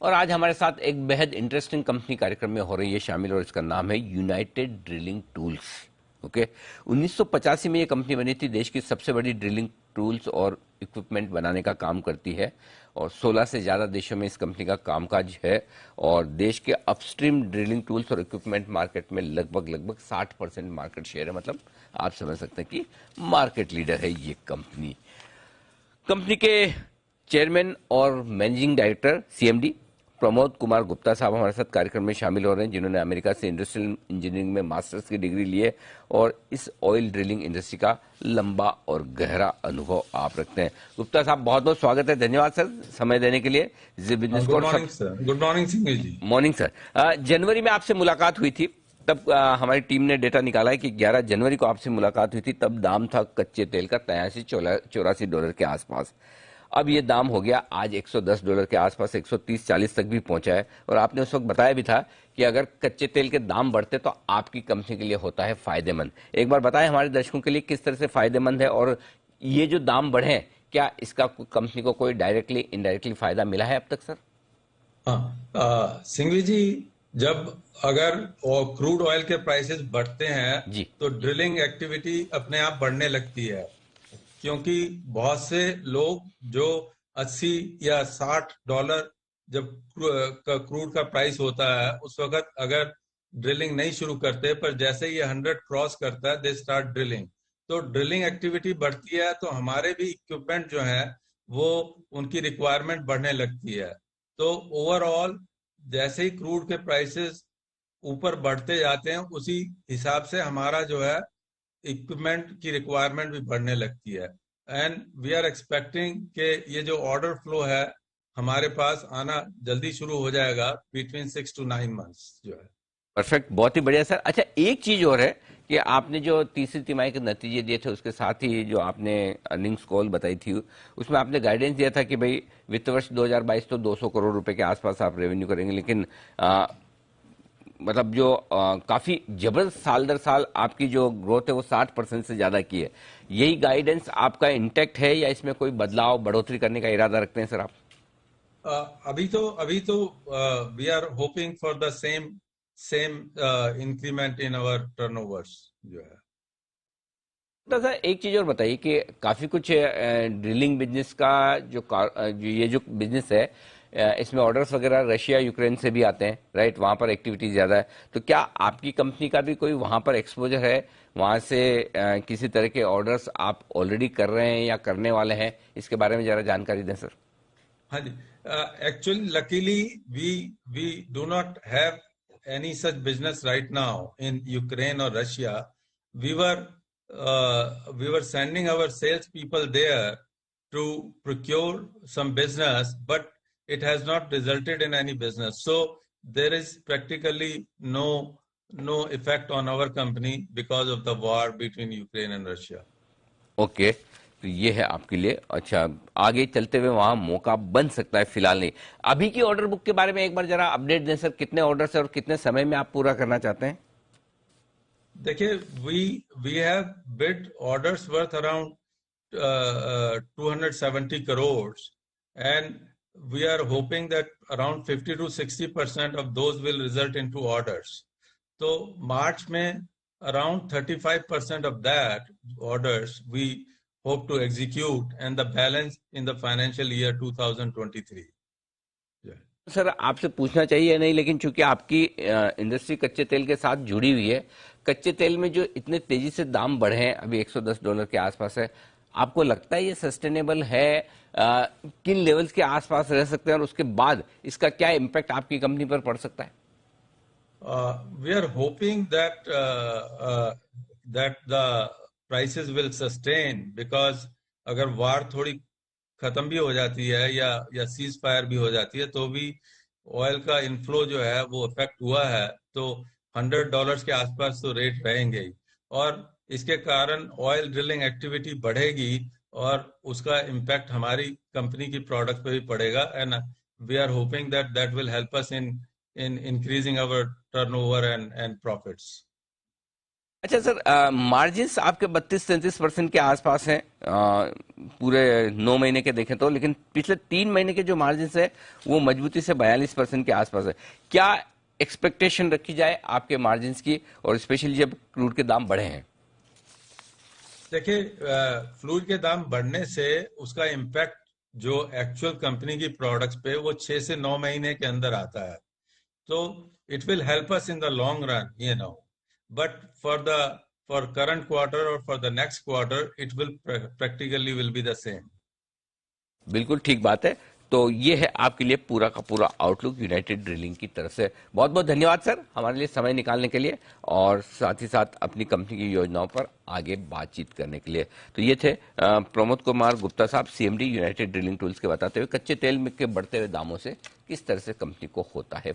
और आज हमारे साथ एक बेहद इंटरेस्टिंग कंपनी कार्यक्रम में हो रही है शामिल और इसका नाम है यूनाइटेड ड्रिलिंग टूल्स। ओके, 1985 में ये कंपनी बनी थी, देश की सबसे बड़ी ड्रिलिंग टूल्स और इक्विपमेंट बनाने का काम करती है और 16 से ज़्यादा देशों में इस कंपनी का कामकाज है और देश के अपस्ट्रीम ड्रिलिंग टूल्स और इक्विपमेंट मार्केट में लगभग 60% मार्केट शेयर है। मतलब आप समझ सकते हैं कि मार्केट लीडर है ये कंपनी। कंपनी के चेयरमैन और managing director CMD Pramod Kumar Gupta साहब हमारे साथ कार्यक्रम में शामिल हो रहे हैं, जिन्होंने अमेरिका से इंडस्ट्रियल इंजीनियरिंग में मास्टर्स की डिग्री ली है और इस ऑयल ड्रिलिंग इंडस्ट्री का लंबा और गहरा अनुभव आप रखते हैं। गुप्ता साहब, बहुत बहुत स्वागत है। धन्यवाद सर समय देने के लिए। Business good morning sir. Good morning Singh ji. Morning sir. जनवरी में आपसे मुलाकात हुई थी, तब हमारी टीम ने डेटा निकाला है कि 11 जनवरी को आपसे मुलाकात हुई थी, तब दाम था कच्चे तेल का $83-84 के आसपास। अब ये दाम हो गया आज $110 के आसपास, 130-40 तक भी पहुंचा है और आपने उस वक्त बताया भी था कि अगर कच्चे तेल के दाम बढ़ते तो आपकी कंपनी के लिए होता है फायदेमंद। एक बार बताएं हमारे दर्शकों के लिए किस तरह से फायदेमंद है और ये जो दाम बढ़े, क्या इसका कंपनी को कोई डायरेक्टली इनडायरेक्टली फायदा मिला है अब तक सर? हाँ, सिंघवी जी, जब अगर क्रूड ऑयल के प्राइसेस बढ़ते हैं जी तो ड्रिलिंग एक्टिविटी अपने आप बढ़ने लगती है, क्योंकि बहुत से लोग जो 80 या $60 जब क्रूड का प्राइस होता है उस वक्त अगर ड्रिलिंग नहीं शुरू करते, पर जैसे ये 100 क्रॉस करता है दे स्टार्ट ड्रिलिंग। तो ड्रिलिंग एक्टिविटी बढ़ती है तो हमारे भी इक्विपमेंट जो है वो उनकी रिक्वायरमेंट बढ़ने लगती है। तो ओवरऑल जैसे ही क्रूड के प्राइसेस ऊपर बढ़ते जाते हैं उसी हिसाब से हमारा जो है इक्विपमेंट की रिक्वायरमेंट भी बढ़ने लगती है। एंड वी आर एक्सपेक्टिंग कि ये जो ऑर्डर फ्लो है हमारे पास आना जल्दी शुरू हो जाएगा, बिटवीन 6 to 9 मंथ्स जो है। परफेक्ट, बहुत ही बढ़िया सर। अच्छा, एक चीज और है कि आपने जो तीसरी तिमाही के नतीजे दिए थे उसके साथ ही जो आपने अर्निंग्स कॉल बताई थी उसमें आपने गाइडेंस दिया था कि भाई वित्त वर्ष 2022 तो 200 करोड़ रुपए के आसपास आप रेवेन्यू करेंगे, लेकिन मतलब जो काफी जबरदस्त साल दर साल आपकी जो ग्रोथ है वो 60% से ज्यादा की है। यही गाइडेंस आपका इंटैक्ट है या इसमें कोई बदलाव बढ़ोतरी करने का इरादा रखते हैं सर आप? अभी तो we are hoping for the same same increment in our turnovers जो है। तो सर एक चीज और बताइए कि काफी कुछ ड्रिलिंग बिजनेस का जो ये जो बिजनेस है, इसमें ऑर्डर्स वगैरह रशिया यूक्रेन से भी आते हैं, राइट? वहां पर एक्टिविटी ज्यादा है, तो क्या आपकी कंपनी का भी कोई वहां पर एक्सपोजर है? वहां से किसी तरह के ऑर्डर्स आप ऑलरेडी कर रहे हैं या करने वाले हैं? इसके बारे में जरा जानकारी दें सर। हाँ जी, actually luckily we do not have any such business right now in Ukraine और Russia. We were we were sending our sales people there to procure some business, but it has not resulted in any business. So there is practically no effect on our company because of the war between Ukraine and Russia. Okay, तो ये है आपके लिए। अच्छा, आगे चलते हुए वहां मौका बन सकता है, फिलहाल नहीं। अभी की ऑर्डर बुक के बारे में एक बार जरा अपडेट दें सर, कितने ऑर्डर्स है और कितने समय में आप पूरा करना चाहते हैं? देखिए, we have bid orders worth around 270 crores, and we are hoping that around 50 to 60% of those will result into orders. तो मार्च में around 35% of that orders we hope to execute, and the balance in the financial year 2023. Yeah. Sir आपसे पूछना चाहिए नहीं, लेकिन चूंकि आपकी industry कच्चे तेल के साथ जुड़ी हुई है, कच्चे तेल में जो इतने तेजी से दाम बढ़े हैं, अभी $110 के आसपास है, आपको लगता है ये सस्टेनेबल है? किन लेवल्स के आसपास रह सकते हैं और उसके बाद इसका क्या इम्पैक्ट आपकी कंपनी पर पड़ सकता है? We are hoping that the prices will sustain, because अगर वार थोड़ी खत्म भी हो जाती है या सीज फायर भी हो जाती है तो भी ऑयल का इनफ्लो जो है वो इफेक्ट हुआ है, तो $100 के आसपास तो रेट रहेंगे ही, और इसके कारण ऑयल ड्रिलिंग एक्टिविटी बढ़ेगी और उसका इम्पैक्ट हमारी कंपनी की प्रोडक्ट पे भी पड़ेगा। And we are hoping that that will help us in increasing our turnover and profits. अच्छा सर, मार्जिन्स आपके 32-33% के आसपास हैं पूरे 9 महीने के देखें तो, लेकिन पिछले 3 महीने के जो मार्जिन्स है वो मजबूती से 42% के आसपास है। क्या एक्सपेक्टेशन रखी जाए आपके मार्जिन्स की, और स्पेशली जब क्रूड के दाम बढ़े हैं? देखिए, फ्लूइड के दाम बढ़ने से उसका इम्पैक्ट जो एक्चुअल कंपनी की प्रोडक्ट्स पे वो 6 से 9 महीने के अंदर आता है। तो it will help us in the long run, but for current quarter और for the next quarter it will practically will be the same. बिल्कुल ठीक बात है। तो ये है आपके लिए पूरा का पूरा आउटलुक यूनाइटेड ड्रिलिंग की तरफ से। बहुत बहुत धन्यवाद सर, हमारे लिए समय निकालने के लिए और साथ ही साथ अपनी कंपनी की योजनाओं पर आगे बातचीत करने के लिए। तो ये थे प्रमोद कुमार गुप्ता साहब, सीएमडी यूनाइटेड ड्रिलिंग टूल्स के, बताते हुए कच्चे तेल के बढ़ते हुए दामों से किस तरह से कंपनी को होता है